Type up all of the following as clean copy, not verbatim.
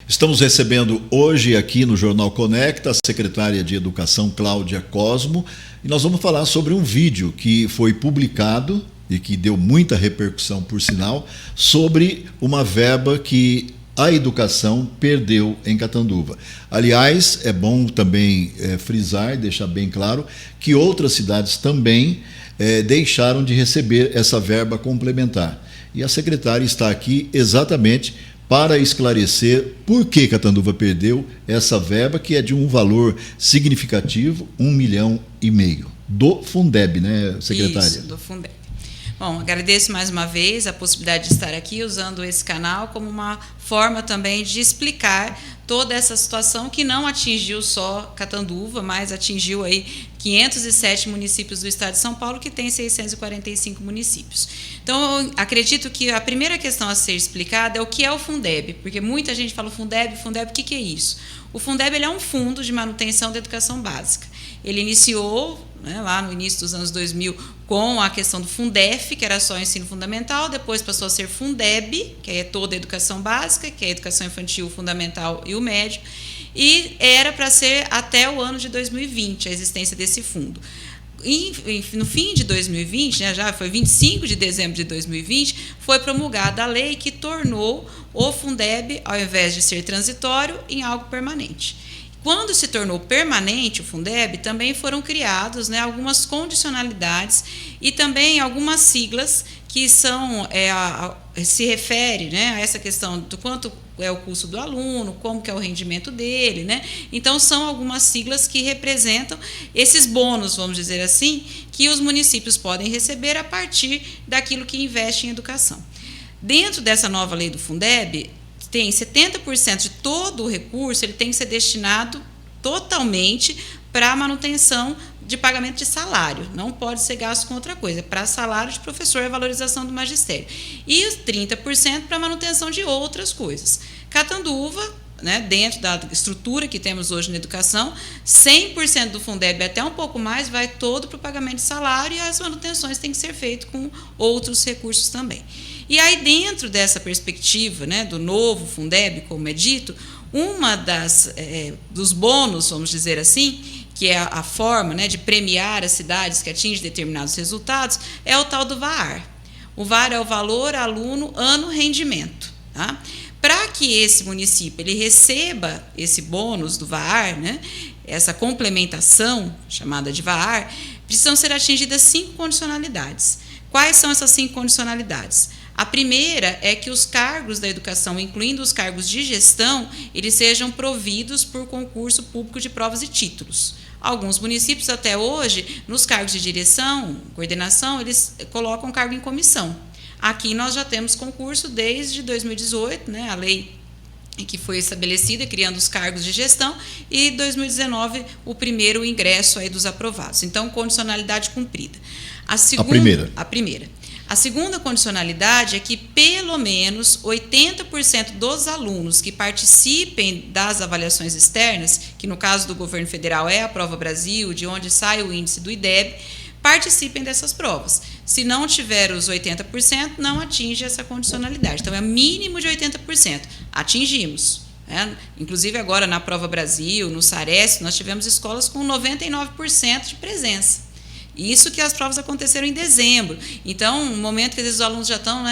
Estamos recebendo hoje aqui no Jornal Conecta a secretária de Educação, Cláudia Cosmo, e nós vamos falar sobre um vídeo que foi publicado e que deu muita repercussão, por sinal, sobre uma verba que a educação perdeu em Catanduva. Aliás, é bom também frisar, deixar bem claro, que outras cidades também deixaram de receber essa verba complementar. E a secretária está aqui exatamente para esclarecer por que Catanduva perdeu essa verba, que é de um valor significativo, 1,5 milhão do Fundeb, né, secretária? Isso, do Fundeb. Bom, agradeço mais uma vez a possibilidade de estar aqui usando esse canal como uma forma também de explicar toda essa situação que não atingiu só Catanduva, mas atingiu aí 507 municípios do estado de São Paulo, que tem 645 municípios. Então, eu acredito que a primeira questão a ser explicada é o que é o Fundeb, porque muita gente fala Fundeb, o que é isso? O Fundeb ele é um fundo de manutenção da educação básica. Ele iniciou lá no início dos anos 2000 com a questão do Fundef, que era só o ensino fundamental, depois passou a ser Fundeb, que é toda a educação básica, que é a educação infantil, fundamental e o médio, e era para ser até o ano de 2020 a existência desse fundo. E, no fim de 2020, já foi 25 de dezembro de 2020, foi promulgada a lei que tornou o Fundeb, ao invés de ser transitório, em algo permanente. Quando se tornou permanente o Fundeb, também foram criados algumas condicionalidades e também algumas siglas que são, se refere a essa questão do quanto é o custo do aluno, como que é o rendimento dele. Então, são algumas siglas que representam esses bônus, vamos dizer assim, que os municípios podem receber a partir daquilo que investe em educação. Dentro dessa nova lei do Fundeb, tem 70% de todo o recurso, ele tem que ser destinado totalmente para a manutenção de pagamento de salário. Não pode ser gasto com outra coisa, para salário de professor e a valorização do magistério. E os 30% para a manutenção de outras coisas. Catanduva, dentro da estrutura que temos hoje na educação, 100% do Fundeb, até um pouco mais, vai todo para o pagamento de salário e as manutenções têm que ser feitas com outros recursos também. E aí, dentro dessa perspectiva do novo Fundeb, como é dito, uma dos bônus, vamos dizer assim, que é a forma de premiar as cidades que atingem determinados resultados, é o tal do VAR. O VAR é o valor, aluno, ano, rendimento. Tá? Para que esse município ele receba esse bônus do VAR, essa complementação, chamada de VAR, precisam ser atingidas 5 condicionalidades. Quais são essas 5 condicionalidades? A primeira é que os cargos da educação, incluindo os cargos de gestão, eles sejam providos por concurso público de provas e títulos. Alguns municípios, até hoje, nos cargos de direção, coordenação, eles colocam cargo em comissão. Aqui nós já temos concurso desde 2018, a lei que foi estabelecida, criando os cargos de gestão, e 2019, o primeiro ingresso aí dos aprovados. Então, condicionalidade cumprida. A primeira. A segunda condicionalidade é que, pelo menos, 80% dos alunos que participem das avaliações externas, que no caso do governo federal é a Prova Brasil, de onde sai o índice do IDEB, participem dessas provas. Se não tiver os 80%, não atinge essa condicionalidade. Então, é mínimo de 80%. Atingimos. Inclusive, agora, na Prova Brasil, no SARES, nós tivemos escolas com 99% de presença. Isso que as provas aconteceram em dezembro. Então, no momento que os alunos já estão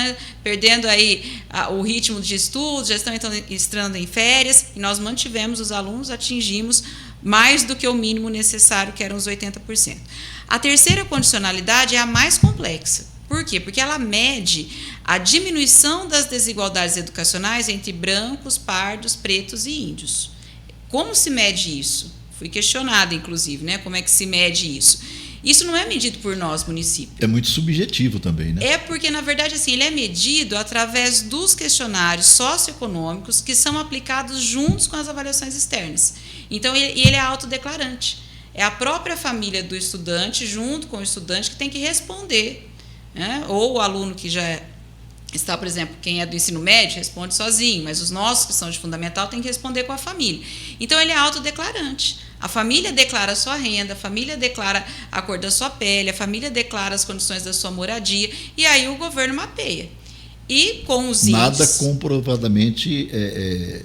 perdendo aí o ritmo de estudos, já estão entrando em férias, e nós mantivemos os alunos, atingimos mais do que o mínimo necessário, que eram os 80%. A terceira condicionalidade é a mais complexa. Por quê? Porque ela mede a diminuição das desigualdades educacionais entre brancos, pardos, pretos e índios. Como se mede isso? Fui questionada, inclusive, como é que se mede isso? Isso não é medido por nós, município. É muito subjetivo também, né? É porque, na verdade, ele é medido através dos questionários socioeconômicos que são aplicados juntos com as avaliações externas. Então, ele é autodeclarante. É a própria família do estudante, junto com o estudante, que tem que responder. Ou o aluno que já está, por exemplo, quem é do ensino médio responde sozinho, mas os nossos que são de fundamental têm que responder com a família. Então, ele é autodeclarante. A família declara a sua renda, a família declara a cor da sua pele, a família declara as condições da sua moradia, e aí o governo mapeia. E com os nada índices... comprovadamente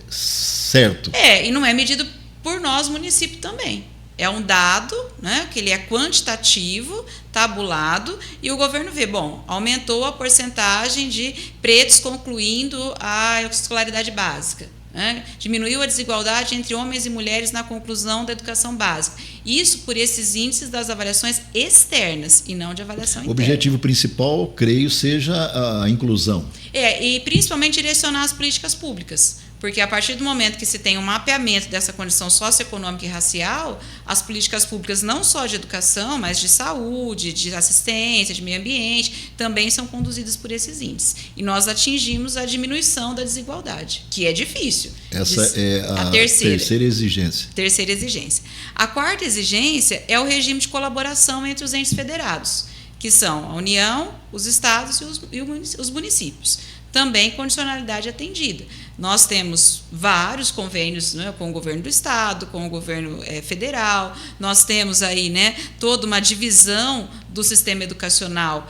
certo. E não é medido por nós, município, também. É um dado, né, que ele é quantitativo, tabulado, e o governo vê, bom, aumentou a porcentagem de pretos concluindo a escolaridade básica, né, diminuiu a desigualdade entre homens e mulheres na conclusão da educação básica. Isso por esses índices das avaliações externas e não de avaliação interna. O objetivo principal, creio, seja a inclusão. E principalmente direcionar as políticas públicas. Porque a partir do momento que se tem um mapeamento dessa condição socioeconômica e racial, as políticas públicas não só de educação, mas de saúde, de assistência, de meio ambiente, também são conduzidas por esses índices. E nós atingimos a diminuição da desigualdade, que é difícil. Essa é a terceira exigência. Terceira exigência. A quarta exigência é o regime de colaboração entre os entes federados, que são a União, os estados e os municípios. Também condicionalidade atendida. Nós temos vários convênios, né, com o governo do estado, com o governo federal. Nós temos aí, né, toda uma divisão do sistema educacional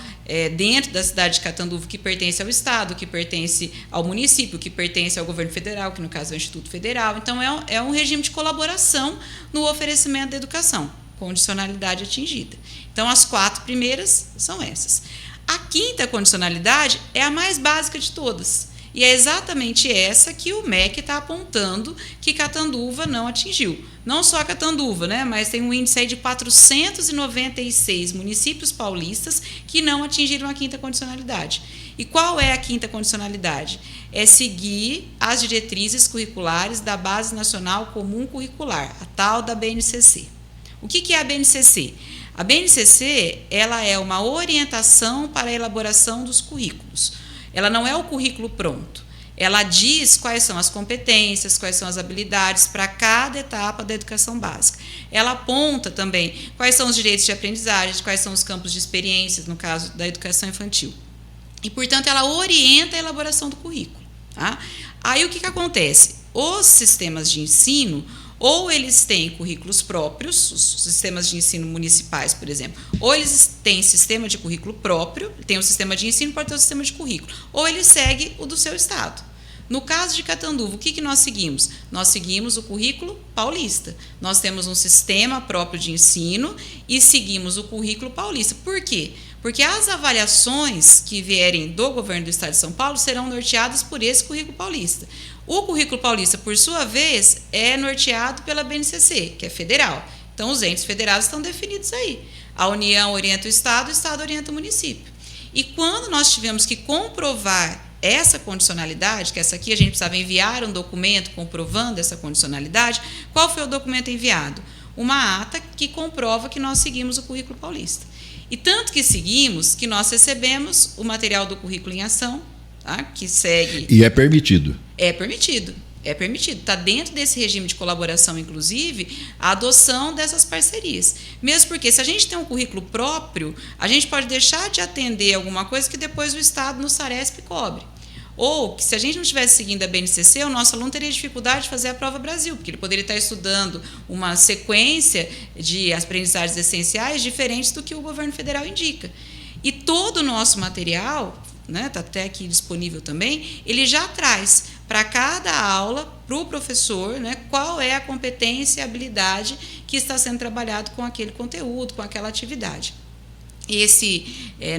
dentro da cidade de Catanduva, que pertence ao estado, que pertence ao município, que pertence ao governo federal, que no caso é o Instituto Federal. Então é um regime de colaboração no oferecimento da educação, condicionalidade atingida. Então as 4 primeiras são essas. A quinta condicionalidade é a mais básica de todas. E é exatamente essa que o MEC está apontando que Catanduva não atingiu. Não só a Catanduva, né, mas tem um índice aí de 496 municípios paulistas que não atingiram a quinta condicionalidade. E qual é a quinta condicionalidade? É seguir as diretrizes curriculares da Base Nacional Comum Curricular, a tal da BNCC. O que é a BNCC? A BNCC, ela é uma orientação para a elaboração dos currículos. Ela não é o currículo pronto. Ela diz quais são as competências, quais são as habilidades para cada etapa da educação básica. Ela aponta também quais são os direitos de aprendizagem, quais são os campos de experiências, no caso da educação infantil. E, portanto, ela orienta a elaboração do currículo. Tá? Aí, o que acontece? Os sistemas de ensino, ou eles têm currículos próprios, os sistemas de ensino municipais, por exemplo, ou eles têm sistema de currículo próprio, tem o sistema de ensino, pode ter o sistema de currículo, ou ele segue o do seu estado. No caso de Catanduva, o que nós seguimos? Nós seguimos o currículo paulista. Nós temos um sistema próprio de ensino e seguimos o currículo paulista. Por quê? Porque as avaliações que vierem do governo do estado de São Paulo serão norteadas por esse currículo paulista. O currículo paulista, por sua vez, é norteado pela BNCC, que é federal. Então, os entes federados estão definidos aí. A União orienta o estado orienta o município. E quando nós tivemos que comprovar essa condicionalidade, que essa aqui a gente precisava enviar um documento comprovando essa condicionalidade, qual foi o documento enviado? Uma ata que comprova que nós seguimos o currículo paulista. E tanto que seguimos, que nós recebemos o material do currículo em ação, tá? Que segue... E é permitido. É permitido. É permitido. Está dentro desse regime de colaboração, inclusive, a adoção dessas parcerias. Mesmo porque, se a gente tem um currículo próprio, a gente pode deixar de atender alguma coisa que depois o Estado no Saresp cobre. Ou que, se a gente não estivesse seguindo a BNCC, o nosso aluno teria dificuldade de fazer a prova Brasil, porque ele poderia estar estudando uma sequência de aprendizagens essenciais diferentes do que o governo federal indica. E todo o nosso material, né, está até aqui disponível também, ele já traz para cada aula, para o professor, né, qual é a competência e habilidade que está sendo trabalhado com aquele conteúdo, com aquela atividade. Esse,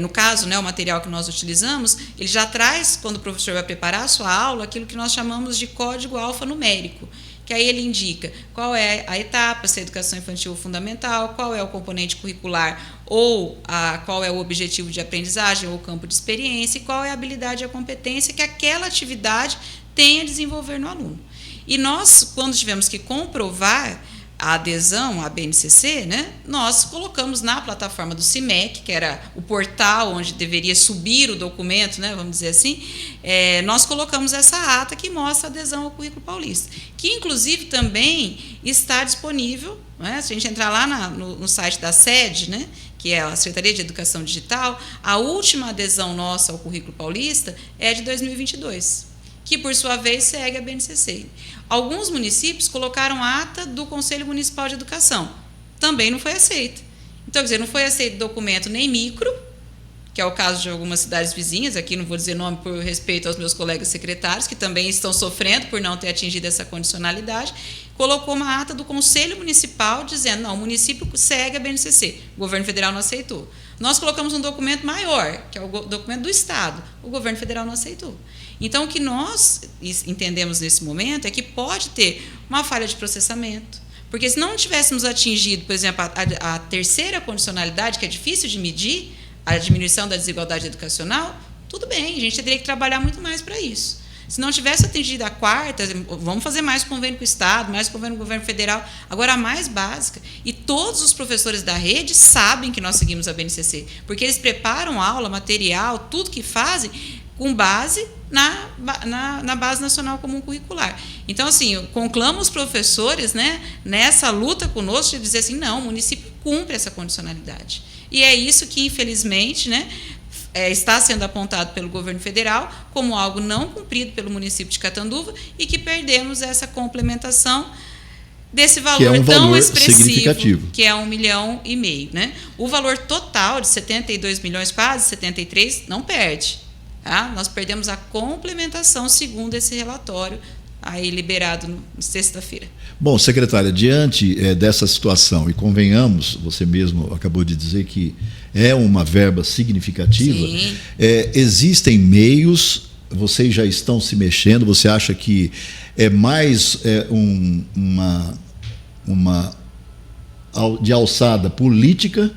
no caso, né, o material que nós utilizamos, ele já traz, quando o professor vai preparar a sua aula, aquilo que nós chamamos de código alfanumérico, que aí ele indica qual é a etapa, se é educação infantil fundamental, qual é o componente curricular ou qual é o objetivo de aprendizagem ou campo de experiência e qual é a habilidade e a competência que aquela atividade tem a desenvolver no aluno. E nós, quando tivemos que comprovar a adesão à BNCC, né, nós colocamos na plataforma do CIMEC, que era o portal onde deveria subir o documento, né, vamos dizer assim, nós colocamos essa ata que mostra a adesão ao currículo paulista, que inclusive também está disponível, né, se a gente entrar lá no site da SED, né, que é a Secretaria de Educação Digital, a última adesão nossa ao currículo paulista é de 2022, que por sua vez segue a BNCC. Alguns municípios colocaram a ata do Conselho Municipal de Educação. Também não foi aceita. Então, quer dizer, não foi aceito documento nem micro, que é o caso de algumas cidades vizinhas, aqui não vou dizer nome por respeito aos meus colegas secretários, que também estão sofrendo por não ter atingido essa condicionalidade, colocou uma ata do Conselho Municipal dizendo, não, o município segue a BNCC, o governo federal não aceitou. Nós colocamos um documento maior, que é o documento do Estado, o governo federal não aceitou. Então, o que nós entendemos nesse momento é que pode ter uma falha de processamento, porque se não tivéssemos atingido, por exemplo, a terceira condicionalidade, que é difícil de medir, a diminuição da desigualdade educacional, tudo bem, a gente teria que trabalhar muito mais para isso. Se não tivesse atingido a quarta, vamos fazer mais convênio com o Estado, mais convênio com o governo federal, agora a mais básica. E todos os professores da rede sabem que nós seguimos a BNCC, porque eles preparam aula, material, tudo que fazem, com base na Base Nacional Comum Curricular. Então, assim, eu conclamo os professores, né, nessa luta conosco de dizer assim, não, o município cumpre essa condicionalidade. E é isso que, infelizmente, né, está sendo apontado pelo governo federal como algo não cumprido pelo município de Catanduva e que perdemos essa complementação desse valor, tão expressivo, que é 1,5 milhão. Né? O valor total de 72 milhões, quase 73, não perde. Tá? Nós perdemos a complementação segundo esse relatório aí liberado na sexta-feira. Bom, secretária, diante dessa situação, e convenhamos, você mesmo acabou de dizer que é uma verba significativa, existem meios, vocês já estão se mexendo, você acha que é mais uma de alçada política,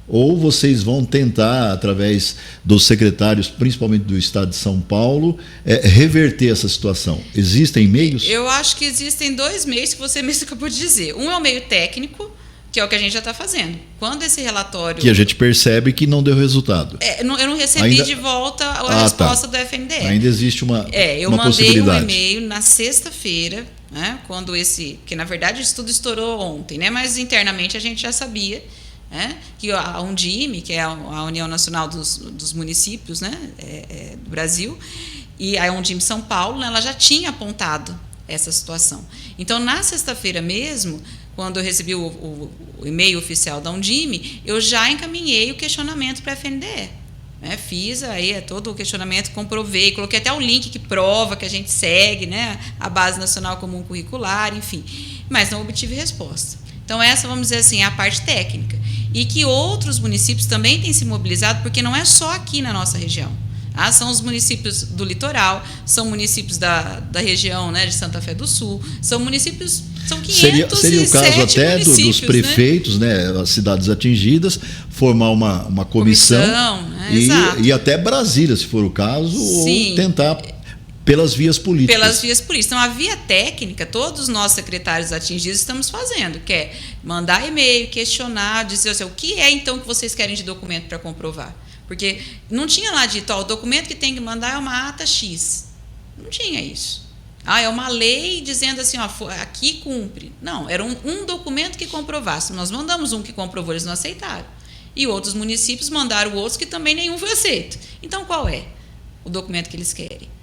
ou vocês vão tentar, através dos secretários, principalmente do Estado de São Paulo, reverter essa situação? Existem meios? Eu acho que existem 2 meios que você mesmo acabou de dizer. Um é o meio técnico, que é o que a gente já está fazendo. Quando esse relatório... Que a gente percebe que não deu resultado. Eu não recebi de volta a resposta do FNDE. Ainda existe uma possibilidade. Eu mandei um e-mail na sexta-feira, né, quando que na verdade o estudo estourou ontem, né, mas internamente a gente já sabia, que a Undime, que é a União Nacional dos Municípios, né, do Brasil, e a Undime São Paulo, né, ela já tinha apontado essa situação. Então, na sexta-feira mesmo, quando eu recebi o e-mail oficial da Undime, eu já encaminhei o questionamento para a FNDE. Fiz aí todo o questionamento, comprovei, coloquei até o link que prova que a gente segue, né, a Base Nacional Comum Curricular, enfim, mas não obtive resposta. Então, essa, vamos dizer assim, é a parte técnica. E que outros municípios também têm se mobilizado, porque não é só aqui na nossa região. São os municípios do litoral, são municípios da região, né, de Santa Fé do Sul, são municípios, são 507 seria o caso até dos prefeitos, né, as cidades atingidas, formar uma comissão e até Brasília, se for o caso, sim, ou tentar pelas vias políticas. Pelas vias políticas. Então, a via técnica, todos os nossos secretários atingidos estamos fazendo, que é mandar e-mail, questionar, dizer assim, o que é então que vocês querem de documento para comprovar? Porque não tinha lá dito, o documento que tem que mandar é uma ata X. Não tinha isso. É uma lei dizendo assim, aqui cumpre. Não, era um documento que comprovasse. Nós mandamos um que comprovou, eles não aceitaram. E outros municípios mandaram outros que também nenhum foi aceito. Então, qual é o documento que eles querem?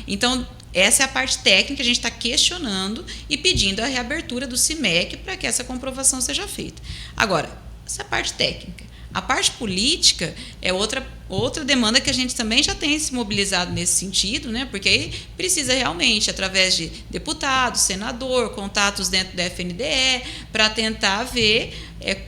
Então, essa é a parte técnica, a gente está questionando e pedindo a reabertura do CIMEC para que essa comprovação seja feita. Agora, essa é a parte técnica. A parte política é outra demanda que a gente também já tem se mobilizado nesse sentido, né? Porque aí precisa realmente, através de deputado, senador, contatos dentro da FNDE, para tentar ver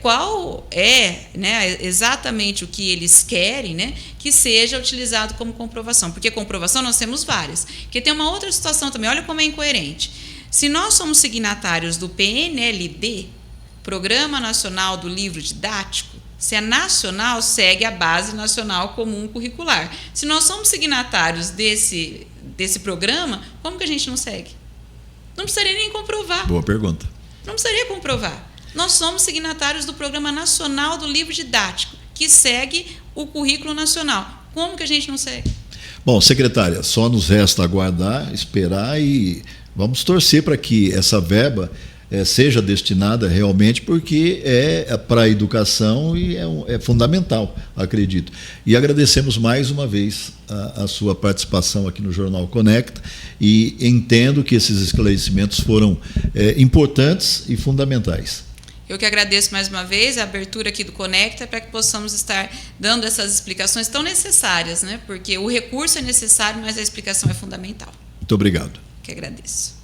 qual é, né, exatamente o que eles querem, né, que seja utilizado como comprovação. Porque comprovação nós temos várias. Porque tem uma outra situação também, olha como é incoerente. Se nós somos signatários do PNLD, Programa Nacional do Livro Didático, se é nacional, segue a Base Nacional Comum Curricular. Se nós somos signatários desse programa, como que a gente não segue? Não precisaria nem comprovar. Boa pergunta. Não precisaria comprovar. Nós somos signatários do Programa Nacional do Livro Didático, que segue o currículo nacional. Como que a gente não segue? Bom, secretária, só nos resta aguardar, esperar e vamos torcer para que essa verba seja destinada realmente, porque é para a educação e é fundamental, acredito. E agradecemos mais uma vez a sua participação aqui no Jornal Conecta e entendo que esses esclarecimentos foram importantes e fundamentais. Eu que agradeço mais uma vez a abertura aqui do Conecta para que possamos estar dando essas explicações tão necessárias, né? Porque o recurso é necessário, mas a explicação é fundamental. Muito obrigado. Que agradeço.